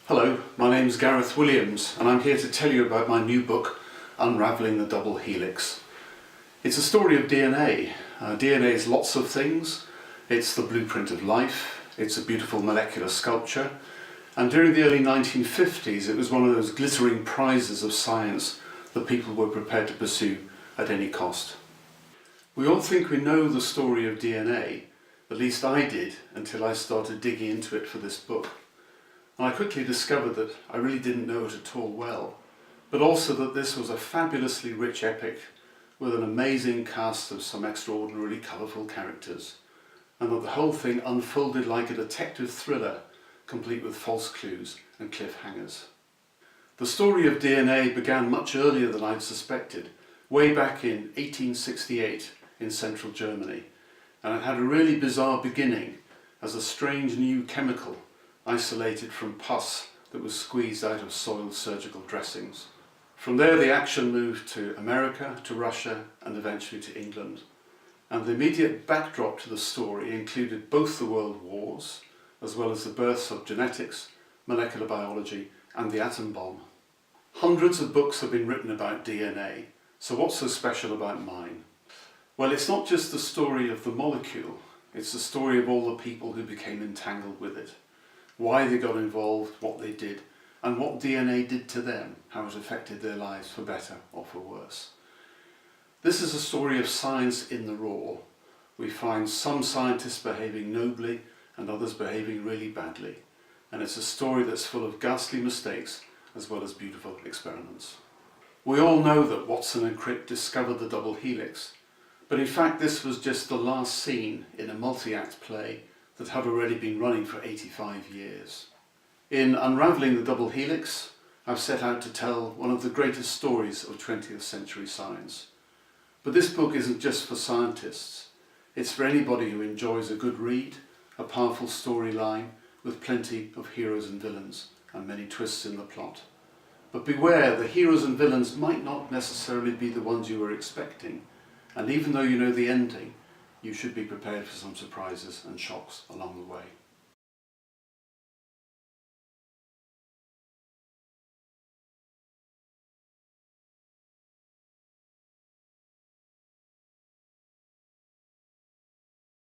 Hello, my name's Gareth Williams and I'm here to tell you about my new book, Unravelling the Double Helix. It's a story of DNA. DNA is lots of things. It's the blueprint of life, it's a beautiful molecular sculpture, and during the early 1950s it was one of those glittering prizes of science that people were prepared to pursue at any cost. We all think we know the story of DNA, at least I did until I started digging into it for this book. And I quickly discovered that I really didn't know it at all well, but also that this was a fabulously rich epic with an amazing cast of some extraordinarily colourful characters, and that the whole thing unfolded like a detective thriller, complete with false clues and cliffhangers. The story of DNA began much earlier than I'd suspected, way back in 1868 in central Germany, and it had a really bizarre beginning as a strange new chemical isolated from pus that was squeezed out of soiled surgical dressings. From there the action moved to America, to Russia, and eventually to England. And the immediate backdrop to the story included both the world wars, as well as the births of genetics, molecular biology, and the atom bomb. Hundreds of books have been written about DNA, so what's so special about mine? Well, it's not just the story of the molecule, it's the story of all the people who became entangled with it. Why they got involved, what they did, and what DNA did to them, how it affected their lives for better or for worse. This is a story of science in the raw. We find some scientists behaving nobly and others behaving really badly. And it's a story that's full of ghastly mistakes as well as beautiful experiments. We all know that Watson and Crick discovered the double helix, but in fact this was just the last scene in a multi-act play that had already been running for 85 years. In Unravelling the Double Helix, I've set out to tell one of the greatest stories of 20th century science. But this book isn't just for scientists. It's for anybody who enjoys a good read, a powerful storyline with plenty of heroes and villains and many twists in the plot. But beware, the heroes and villains might not necessarily be the ones you were expecting, and even though you know the ending, you should be prepared for some surprises and shocks along the way.